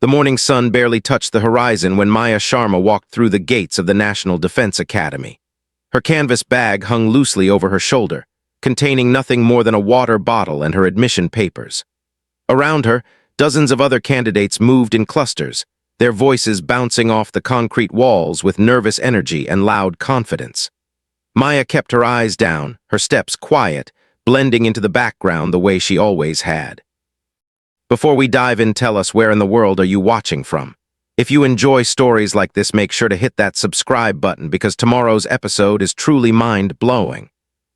The morning sun barely touched the horizon when Maya Sharma walked through the gates of the National Defense Academy. Her canvas bag hung loosely over her shoulder, containing nothing more than a water bottle and her admission papers. Around her, dozens of other candidates moved in clusters, their voices bouncing off the concrete walls with nervous energy and loud confidence. Maya kept her eyes down, her steps quiet, blending into the background the way she always had. Before we dive in, tell us, where in the world are you watching from? If you enjoy stories like this, make sure to hit that subscribe button because tomorrow's episode is truly mind-blowing.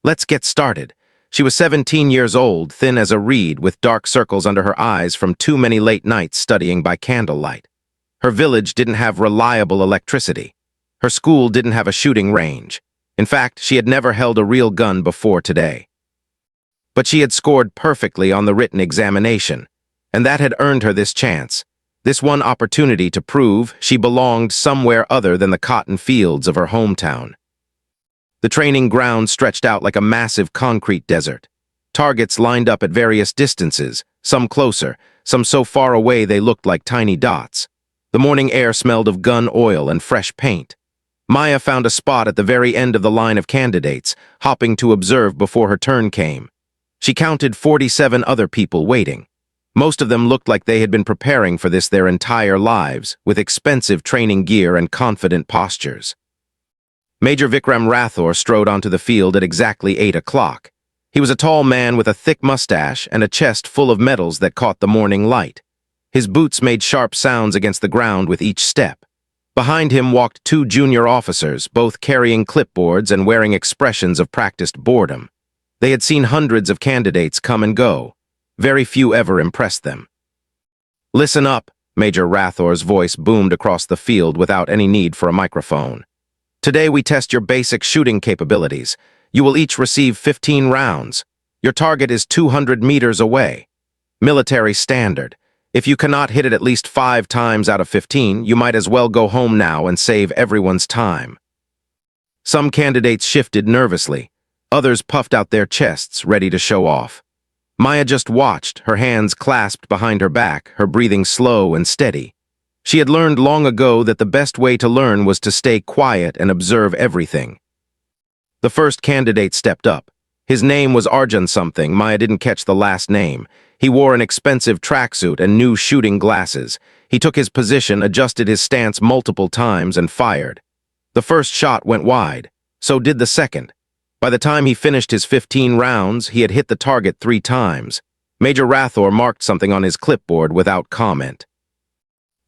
Let's get started. She was 17 years old, thin as a reed, with dark circles under her eyes from too many late nights studying by candlelight. Her village didn't have reliable electricity. Her school didn't have a shooting range. In fact, she had never held a real gun before today. But she had scored perfectly on the written examination, and that had earned her this chance, this one opportunity to prove she belonged somewhere other than the cotton fields of her hometown. The training ground stretched out like a massive concrete desert. Targets lined up at various distances, some closer, some so far away they looked like tiny dots. The morning air smelled of gun oil and fresh paint. Maya found a spot at the very end of the line of candidates, hopping to observe before her turn came. She counted 47 other people waiting. Most of them looked like they had been preparing for this their entire lives, with expensive training gear and confident postures. Major Vikram Rathore strode onto the field at exactly 8 o'clock. He was a tall man with a thick mustache and a chest full of medals that caught the morning light. His boots made sharp sounds against the ground with each step. Behind him walked 2 junior officers, both carrying clipboards and wearing expressions of practiced boredom. They had seen hundreds of candidates come and go. Very few ever impressed them. "Listen up," Major Rathore's voice boomed across the field without any need for a microphone. "Today we test your basic shooting capabilities. You will each receive 15 rounds. Your target is 200 meters away. Military standard. If you cannot hit it at least 5 times out of 15, you might as well go home now and save everyone's time." Some candidates shifted nervously. Others puffed out their chests, ready to show off. Maya just watched, her hands clasped behind her back, her breathing slow and steady. She had learned long ago that the best way to learn was to stay quiet and observe everything. The first candidate stepped up. His name was Arjun something. Maya didn't catch the last name. He wore an expensive tracksuit and new shooting glasses. He took his position, adjusted his stance multiple times, and fired. The first shot went wide. So did the second. By the time he finished his 15 rounds, he had hit the target 3 times. Major Rathore marked something on his clipboard without comment.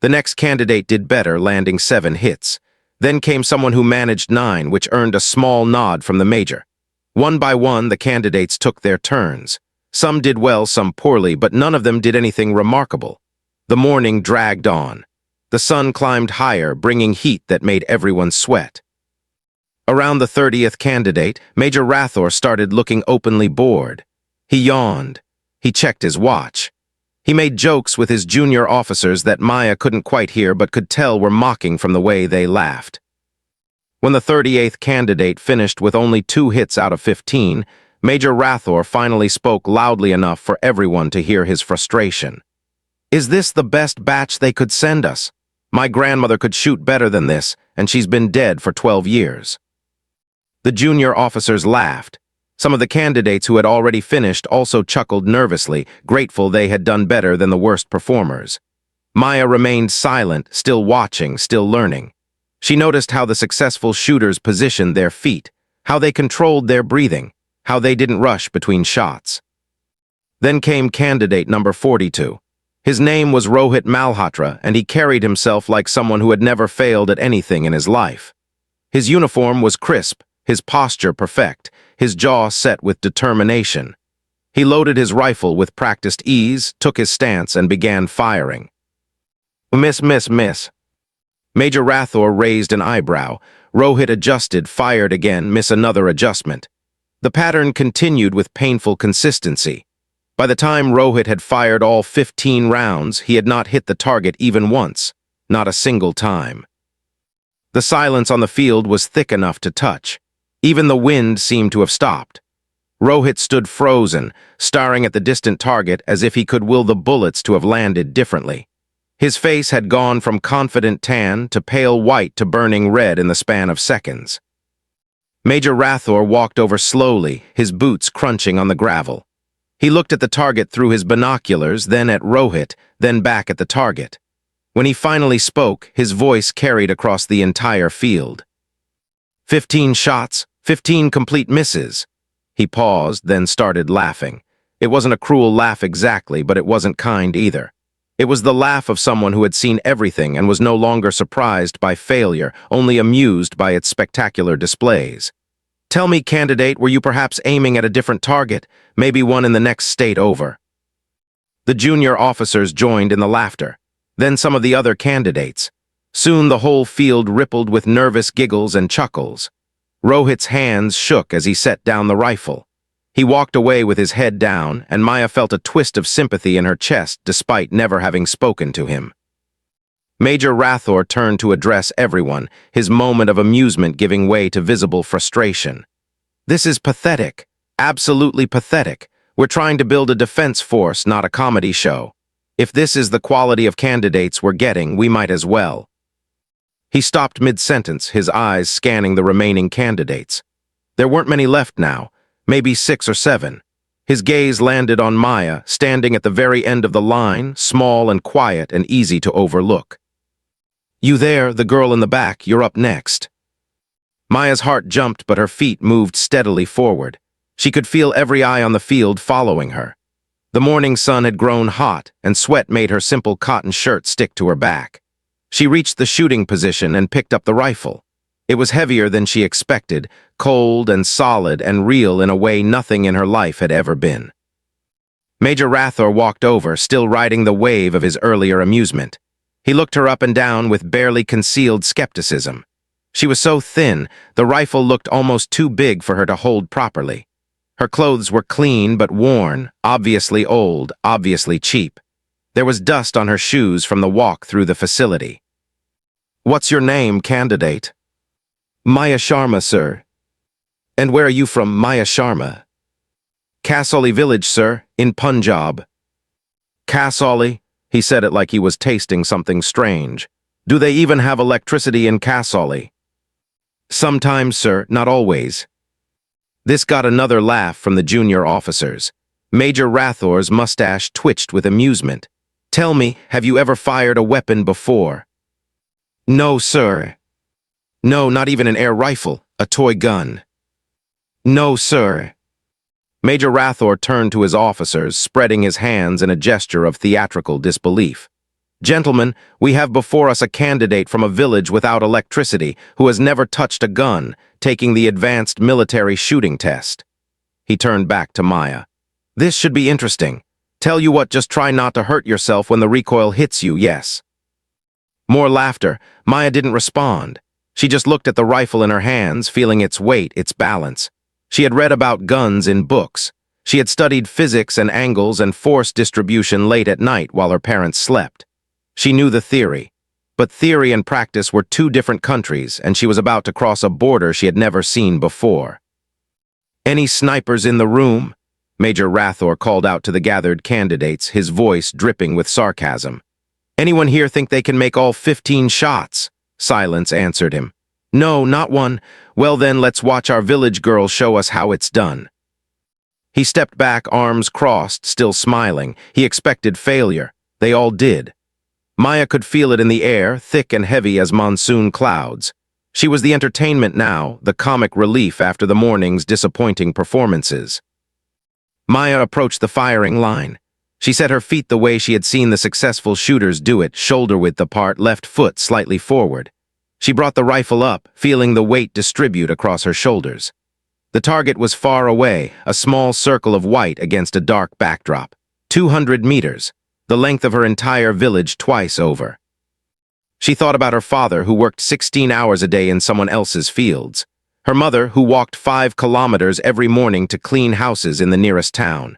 The next candidate did better, landing 7 hits. Then came someone who managed 9, which earned a small nod from the major. One by one, the candidates took their turns. Some did well, some poorly, but none of them did anything remarkable. The morning dragged on. The sun climbed higher, bringing heat that made everyone sweat. Around the 30th candidate, Major Rathore started looking openly bored. He yawned. He checked his watch. He made jokes with his junior officers that Maya couldn't quite hear but could tell were mocking from the way they laughed. When the 38th candidate finished with only 2 hits out of 15, Major Rathore finally spoke loudly enough for everyone to hear his frustration. "Is this the best batch they could send us? My grandmother could shoot better than this, and she's been dead for 12 years. The junior officers laughed. Some of the candidates who had already finished also chuckled nervously, grateful they had done better than the worst performers. Maya remained silent, still watching, still learning. She noticed how the successful shooters positioned their feet, how they controlled their breathing, how they didn't rush between shots. Then came candidate number 42. His name was Rohit Malhotra, and he carried himself like someone who had never failed at anything in his life. His uniform was crisp, his posture perfect, his jaw set with determination. He loaded his rifle with practiced ease, took his stance, and began firing. "Miss, miss, miss." Major Rathore raised an eyebrow. Rohit adjusted, fired again, miss another adjustment. The pattern continued with painful consistency. By the time Rohit had fired all 15 rounds, he had not hit the target even once, not a single time. The silence on the field was thick enough to touch. Even the wind seemed to have stopped. Rohit stood frozen, staring at the distant target as if he could will the bullets to have landed differently. His face had gone from confident tan to pale white to burning red in the span of seconds. Major Rathor walked over slowly, his boots crunching on the gravel. He looked at the target through his binoculars, then at Rohit, then back at the target. When he finally spoke, his voice carried across the entire field. 15 shots, 15 complete misses. He paused, then started laughing. It wasn't a cruel laugh exactly, but it wasn't kind either. It was the laugh of someone who had seen everything and was no longer surprised by failure, only amused by its spectacular displays. Tell me, candidate, were you perhaps aiming at a different target, maybe one in the next state over? The junior officers joined in the laughter, then some of the other candidates. Soon the whole field rippled with nervous giggles and chuckles. Rohit's hands shook as he set down the rifle. He walked away with his head down, and Maya felt a twist of sympathy in her chest despite never having spoken to him. Major Rathor turned to address everyone, his moment of amusement giving way to visible frustration. This is pathetic, absolutely pathetic. We're trying to build a defense force, not a comedy show. If this is the quality of candidates we're getting, we might as well. He stopped mid-sentence, his eyes scanning the remaining candidates. There weren't many left now, maybe 6 or 7. His gaze landed on Maya, standing at the very end of the line, small and quiet and easy to overlook. You there, the girl in the back, you're up next. Maya's heart jumped, but her feet moved steadily forward. She could feel every eye on the field following her. The morning sun had grown hot, and sweat made her simple cotton shirt stick to her back. She reached the shooting position and picked up the rifle. It was heavier than she expected, cold and solid and real in a way nothing in her life had ever been. Major Rathor walked over, still riding the wave of his earlier amusement. He looked her up and down with barely concealed skepticism. She was so thin, the rifle looked almost too big for her to hold properly. Her clothes were clean but worn, obviously old, obviously cheap. There was dust on her shoes from the walk through the facility. What's your name, candidate? Maya Sharma, sir. And where are you from, Maya Sharma? Kasauli village, sir, in Punjab. Kasauli? He said it like he was tasting something strange. Do they even have electricity in Kasauli? Sometimes, sir, not always. This got another laugh from the junior officers. Major Rathor's mustache twitched with amusement. Tell me, have you ever fired a weapon before? No, sir. No, not even an air rifle, a toy gun. No, sir. Major Rathor turned to his officers, spreading his hands in a gesture of theatrical disbelief. Gentlemen, we have before us a candidate from a village without electricity who has never touched a gun, taking the advanced military shooting test. He turned back to Maya. This should be interesting. Tell you what, just try not to hurt yourself when the recoil hits you, yes. More laughter. Maya didn't respond. She just looked at the rifle in her hands, feeling its weight, its balance. She had read about guns in books. She had studied physics and angles and force distribution late at night while her parents slept. She knew the theory. But theory and practice were two different countries, and she was about to cross a border she had never seen before. Any snipers in the room? Major Rathor called out to the gathered candidates, his voice dripping with sarcasm. Anyone here think they can make all 15 shots? Silence answered him. No, not one. Well then, let's watch our village girl show us how it's done. He stepped back, arms crossed, still smiling. He expected failure. They all did. Maya could feel it in the air, thick and heavy as monsoon clouds. She was the entertainment now, the comic relief after the morning's disappointing performances. Maya approached the firing line. She set her feet the way she had seen the successful shooters do it, shoulder-width apart, left foot slightly forward. She brought the rifle up, feeling the weight distribute across her shoulders. The target was far away, a small circle of white against a dark backdrop. 200 meters, the length of her entire village twice over. She thought about her father, who worked 16 hours a day in someone else's fields. Her mother, who walked 5 kilometers every morning to clean houses in the nearest town.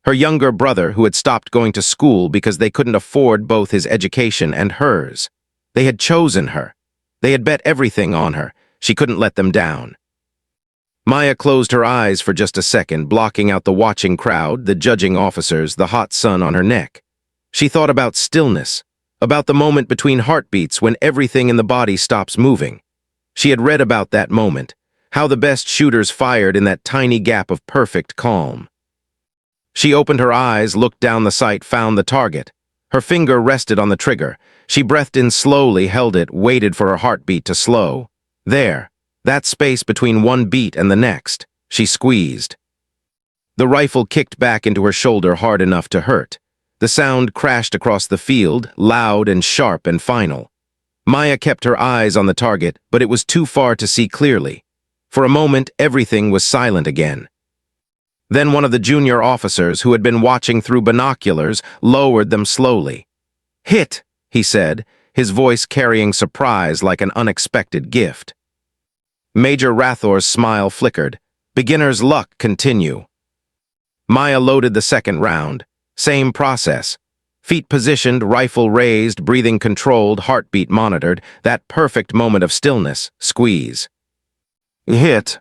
Her younger brother, who had stopped going to school because they couldn't afford both his education and hers. They had chosen her. They had bet everything on her. She couldn't let them down. Maya closed her eyes for just a second, blocking out the watching crowd, the judging officers, the hot sun on her neck. She thought about stillness, about the moment between heartbeats when everything in the body stops moving. She had read about that moment, how the best shooters fired in that tiny gap of perfect calm. She opened her eyes, looked down the sight, found the target. Her finger rested on the trigger. She breathed in slowly, held it, waited for her heartbeat to slow. There, that space between one beat and the next, she squeezed. The rifle kicked back into her shoulder hard enough to hurt. The sound crashed across the field, loud and sharp and final. Maya kept her eyes on the target, but it was too far to see clearly. For a moment, everything was silent again. Then one of the junior officers, who had been watching through binoculars, lowered them slowly. "Hit," he said, his voice carrying surprise like an unexpected gift. Major Rathor's smile flickered. Beginner's luck continue. Maya loaded the second round. Same process. Feet positioned, rifle raised, breathing controlled, heartbeat monitored, that perfect moment of stillness, squeeze. Hit.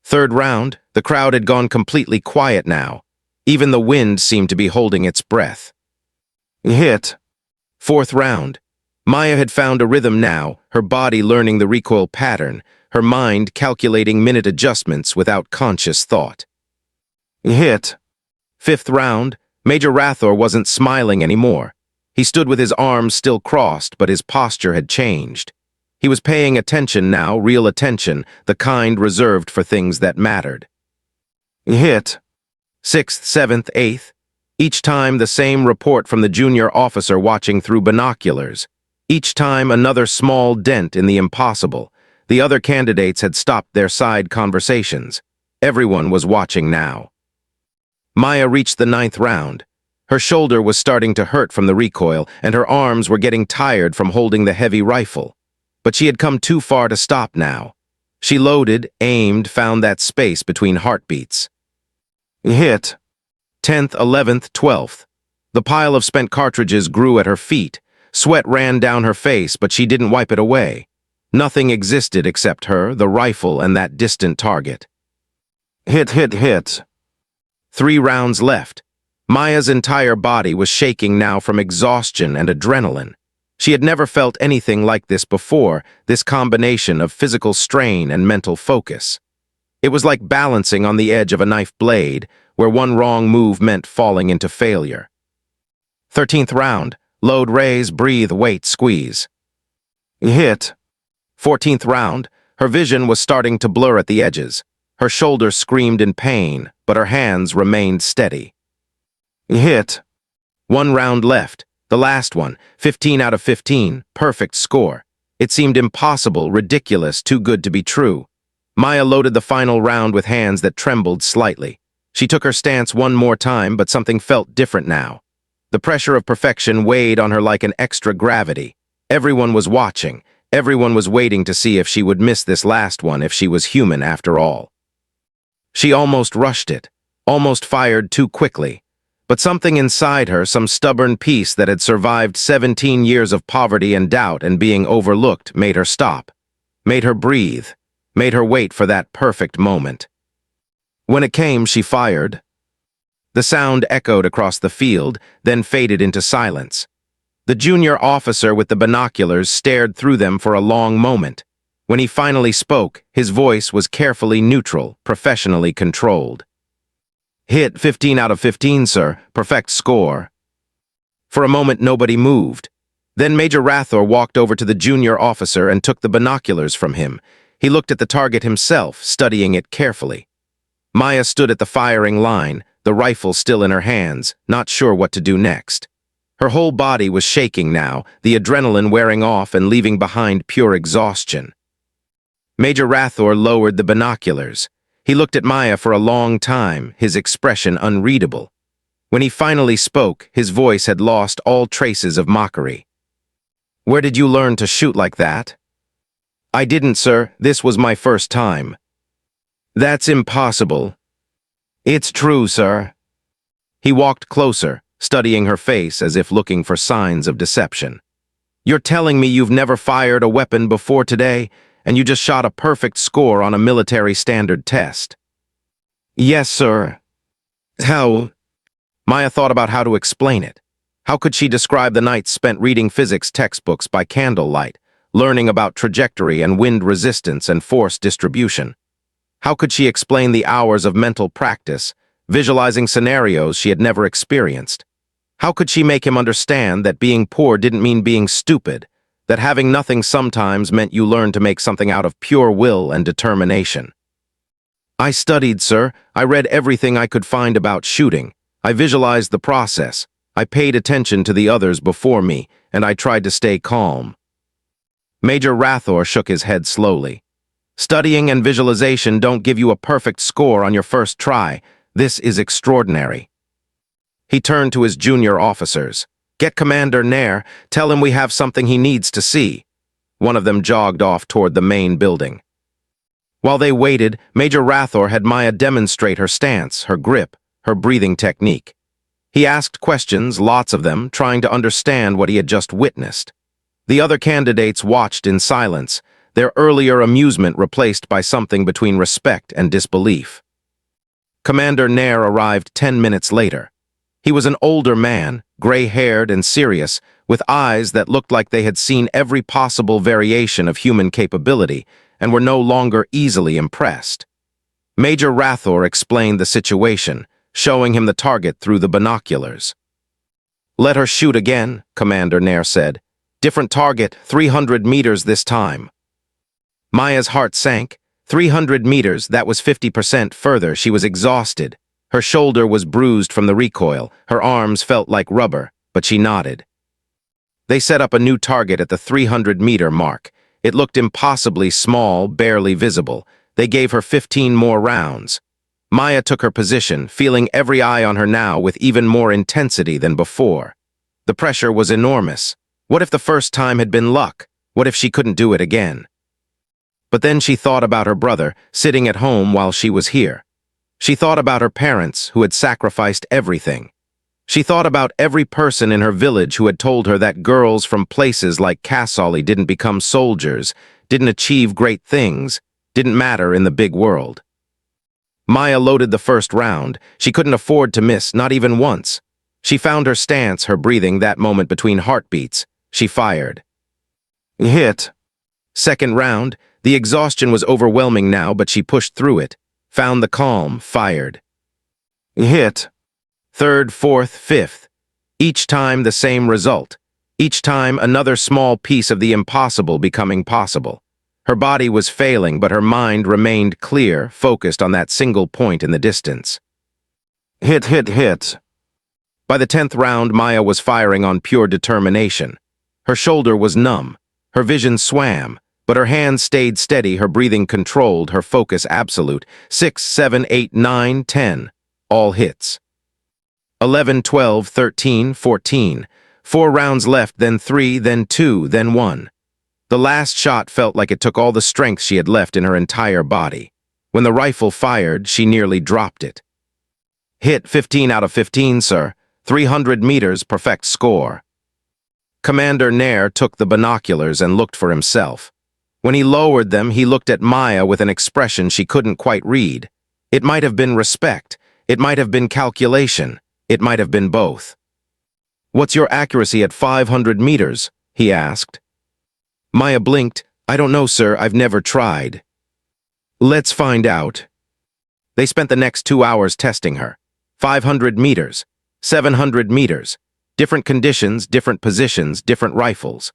Third round, the crowd had gone completely quiet now. Even the wind seemed to be holding its breath. Hit. Fourth round. Maya had found a rhythm now, her body learning the recoil pattern, her mind calculating minute adjustments without conscious thought. Hit. Fifth round. Major Rathor wasn't smiling anymore. He stood with his arms still crossed, but his posture had changed. He was paying attention now, real attention, the kind reserved for things that mattered. Hit. Sixth, seventh, eighth. Each time the same report from the junior officer watching through binoculars. Each time another small dent in the impossible. The other candidates had stopped their side conversations. Everyone was watching now. Maya reached the ninth round. Her shoulder was starting to hurt from the recoil, and her arms were getting tired from holding the heavy rifle. But she had come too far to stop now. She loaded, aimed, found that space between heartbeats. Hit. 10th, 11th, 12th. The pile of spent cartridges grew at her feet. Sweat ran down her face, but she didn't wipe it away. Nothing existed except her, the rifle, and that distant target. Hit, hit, hit. 3 rounds left. Maya's entire body was shaking now from exhaustion and adrenaline. She had never felt anything like this before, this combination of physical strain and mental focus. It was like balancing on the edge of a knife blade, where one wrong move meant falling into failure. 13th round. Load, raise, breathe, wait, squeeze. Hit. 14th round. Her vision was starting to blur at the edges. Her shoulders screamed in pain, but her hands remained steady. Hit. 1 round left. The last one, 15 out of 15, perfect score. It seemed impossible, ridiculous, too good to be true. Maya loaded the final round with hands that trembled slightly. She took her stance one more time, but something felt different now. The pressure of perfection weighed on her like an extra gravity. Everyone was watching. Everyone was waiting to see if she would miss this last one, if she was human after all. She almost rushed it, almost fired too quickly. But something inside her, some stubborn piece that had survived 17 years of poverty and doubt and being overlooked, made her stop, made her breathe, made her wait for that perfect moment. When it came, she fired. The sound echoed across the field, then faded into silence. The junior officer with the binoculars stared through them for a long moment. When he finally spoke, his voice was carefully neutral, professionally controlled. Hit 15 out of 15, sir. Perfect score. For a moment, nobody moved. Then Major Rathor walked over to the junior officer and took the binoculars from him. He looked at the target himself, studying it carefully. Maya stood at the firing line, the rifle still in her hands, not sure what to do next. Her whole body was shaking now, the adrenaline wearing off and leaving behind pure exhaustion. Major Rathor lowered the binoculars. He looked at Maya for a long time, his expression unreadable. When he finally spoke, his voice had lost all traces of mockery. "Where did you learn to shoot like that?" "I didn't, sir. This was my first time." "That's impossible." "It's true, sir." He walked closer, studying her face as if looking for signs of deception. "You're telling me you've never fired a weapon before today, and you just shot a perfect score on a military standard test?" "Yes, sir." "How?" Maya thought about how to explain it. How could she describe the nights spent reading physics textbooks by candlelight, learning about trajectory and wind resistance and force distribution? How could she explain the hours of mental practice, visualizing scenarios she had never experienced? How could she make him understand that being poor didn't mean being stupid, that having nothing sometimes meant you learned to make something out of pure will and determination? I studied, sir. I read everything I could find about shooting. I visualized the process. I paid attention to the others before me, and I tried to stay calm. Major Rathor shook his head slowly. Studying and visualization don't give you a perfect score on your first try. This is extraordinary. He turned to his junior officers. Get Commander Nair, tell him we have something he needs to see. One of them jogged off toward the main building. While they waited, Major Rathor had Maya demonstrate her stance, her grip, her breathing technique. He asked questions, lots of them, trying to understand what he had just witnessed. The other candidates watched in silence, their earlier amusement replaced by something between respect and disbelief. Commander Nair arrived 10 minutes later. He was an older man, gray-haired and serious, with eyes that looked like they had seen every possible variation of human capability and were no longer easily impressed. Major Rathor explained the situation, showing him the target through the binoculars. Let her shoot again, Commander Nair said. Different target, 300 meters this time. Maya's heart sank. 300 meters, that was 50% further. She was exhausted. Her shoulder was bruised from the recoil. Her arms felt like rubber, but she nodded. They set up a new target at the 300-meter mark. It looked impossibly small, barely visible. They gave her 15 more rounds. Maya took her position, feeling every eye on her now with even more intensity than before. The pressure was enormous. What if the first time had been luck? What if she couldn't do it again? But then she thought about her brother, sitting at home while she was here. She thought about her parents, who had sacrificed everything. She thought about every person in her village who had told her that girls from places like Kassali didn't become soldiers, didn't achieve great things, didn't matter in the big world. Maya loaded the first round. She couldn't afford to miss, not even once. She found her stance, her breathing, that moment between heartbeats. She fired. Hit. Second round. The exhaustion was overwhelming now, but she pushed through it. Found the calm, fired. Hit. Third, fourth, fifth. Each time the same result. Each time another small piece of the impossible becoming possible. Her body was failing, but her mind remained clear, focused on that single point in the distance. Hit, hit, hit. By the 10th round, Maya was firing on pure determination. Her shoulder was numb. Her vision swam, but her hands stayed steady, her breathing controlled, her focus absolute. 6, 7, 8, 9, 10. All hits. 11, 12, 13, 14. 4 rounds left, then 3, then 2, then 1. The last shot felt like it took all the strength she had left in her entire body. When the rifle fired, she nearly dropped it. Hit 15 out of 15, sir. 300 meters, perfect score. Commander Nair took the binoculars and looked for himself. When he lowered them, he looked at Maya with an expression she couldn't quite read. It might have been respect. It might have been calculation. It might have been both. What's your accuracy at 500 meters? He asked. Maya blinked. I don't know, sir. I've never tried. Let's find out. They spent the next 2 hours testing her. 500 meters, 700 meters, different conditions, different positions, different rifles.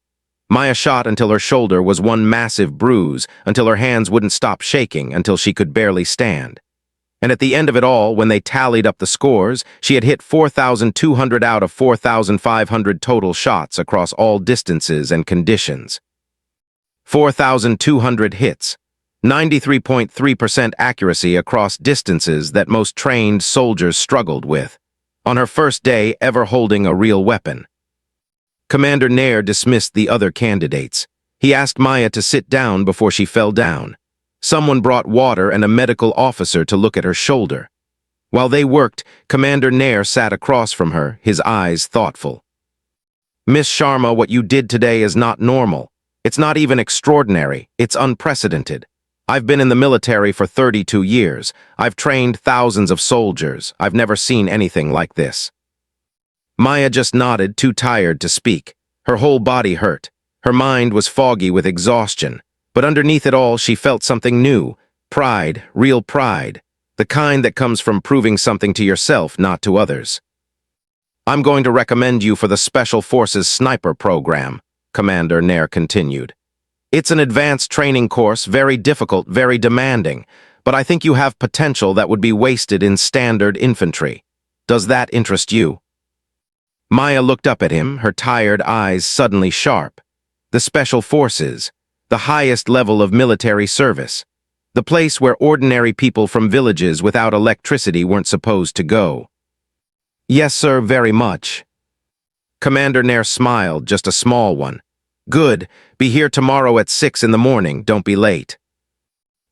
Maya shot until her shoulder was one massive bruise, until her hands wouldn't stop shaking, until she could barely stand. And at the end of it all, when they tallied up the scores, she had hit 4,200 out of 4,500 total shots across all distances and conditions. 4,200 hits, 93.3% accuracy across distances that most trained soldiers struggled with, on her first day ever holding a real weapon. Commander Nair dismissed the other candidates. He asked Maya to sit down before she fell down. Someone brought water and a medical officer to look at her shoulder. While they worked, Commander Nair sat across from her, his eyes thoughtful. Miss Sharma, what you did today is not normal. It's not even extraordinary. It's unprecedented. I've been in the military for 32 years. I've trained thousands of soldiers. I've never seen anything like this. Maya just nodded, too tired to speak. Her whole body hurt. Her mind was foggy with exhaustion. But underneath it all, she felt something new. Pride, real pride. The kind that comes from proving something to yourself, not to others. "I'm going to recommend you for the Special Forces Sniper Program," Commander Nair continued. "It's an advanced training course, very difficult, very demanding, but I think you have potential that would be wasted in standard infantry. Does that interest you?" Maya looked up at him, her tired eyes suddenly sharp. The Special Forces, the highest level of military service, the place where ordinary people from villages without electricity weren't supposed to go. "Yes, sir, very much." Commander Nair smiled, just a small one. "Good. Be here tomorrow at 6 in the morning. Don't be late."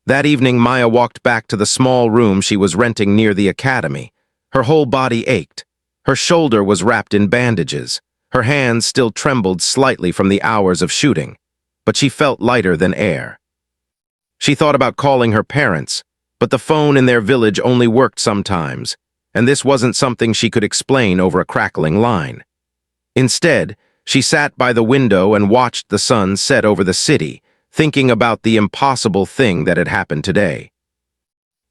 That evening, Maya walked back to the small room she was renting near the academy. Her whole body ached. Her shoulder was wrapped in bandages. Her hands still trembled slightly from the hours of shooting, but she felt lighter than air. She thought about calling her parents, but the phone in their village only worked sometimes, and this wasn't something she could explain over a crackling line. Instead, she sat by the window and watched the sun set over the city, thinking about the impossible thing that had happened today.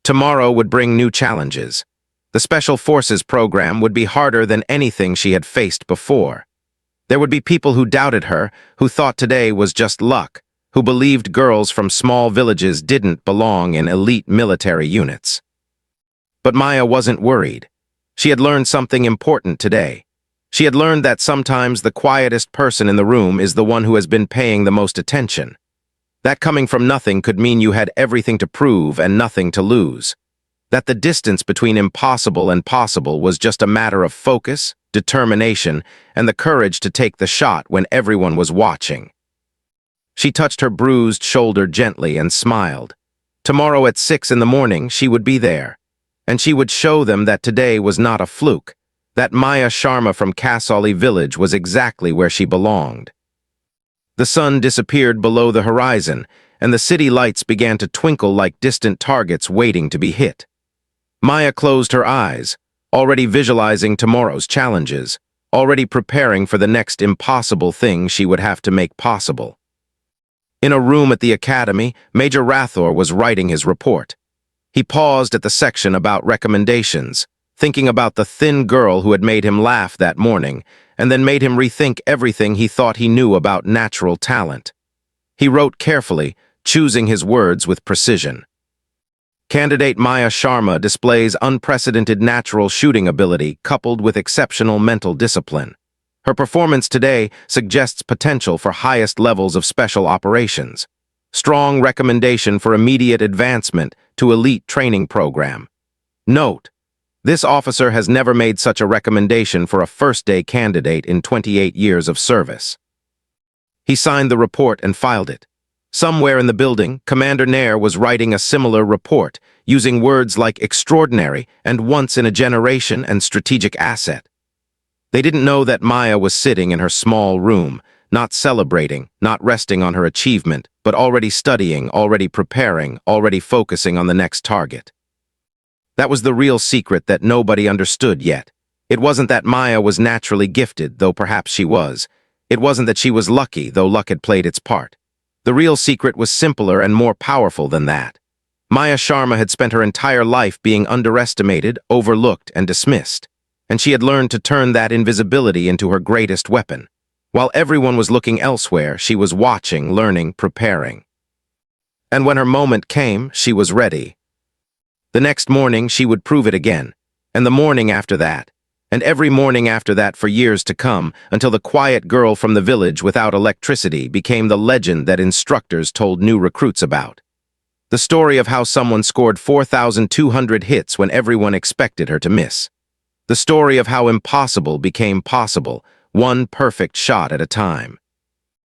Tomorrow would bring new challenges. The Special Forces program would be harder than anything she had faced before. There would be people who doubted her, who thought today was just luck, who believed girls from small villages didn't belong in elite military units. But Maya wasn't worried. She had learned something important today. She had learned that sometimes the quietest person in the room is the one who has been paying the most attention. That coming from nothing could mean you had everything to prove and nothing to lose. That the distance between impossible and possible was just a matter of focus, determination, and the courage to take the shot when everyone was watching. She touched her bruised shoulder gently and smiled. Tomorrow at 6 in the morning, she would be there. And she would show them that today was not a fluke, that Maya Sharma from Kasauli village was exactly where she belonged. The sun disappeared below the horizon, and the city lights began to twinkle like distant targets waiting to be hit. Maya closed her eyes, already visualizing tomorrow's challenges, already preparing for the next impossible thing she would have to make possible. In a room at the academy, Major Rathor was writing his report. He paused at the section about recommendations, thinking about the thin girl who had made him laugh that morning, and then made him rethink everything he thought he knew about natural talent. He wrote carefully, choosing his words with precision. Candidate Maya Sharma displays unprecedented natural shooting ability coupled with exceptional mental discipline. Her performance today suggests potential for highest levels of special operations. Strong recommendation for immediate advancement to elite training program. Note: this officer has never made such a recommendation for a first-day candidate in 28 years of service. He signed the report and filed it. Somewhere in the building, Commander Nair was writing a similar report, using words like extraordinary and once in a generation and strategic asset. They didn't know that Maya was sitting in her small room, not celebrating, not resting on her achievement, but already studying, already preparing, already focusing on the next target. That was the real secret that nobody understood yet. It wasn't that Maya was naturally gifted, though perhaps she was. It wasn't that she was lucky, though luck had played its part. The real secret was simpler and more powerful than that. Maya Sharma had spent her entire life being underestimated, overlooked, and dismissed, and she had learned to turn that invisibility into her greatest weapon. While everyone was looking elsewhere, she was watching, learning, preparing. And when her moment came, she was ready. The next morning, she would prove it again, and the morning after that, and every morning after that for years to come, until the quiet girl from the village without electricity became the legend that instructors told new recruits about. The story of how someone scored 4,200 hits when everyone expected her to miss. The story of how impossible became possible, one perfect shot at a time.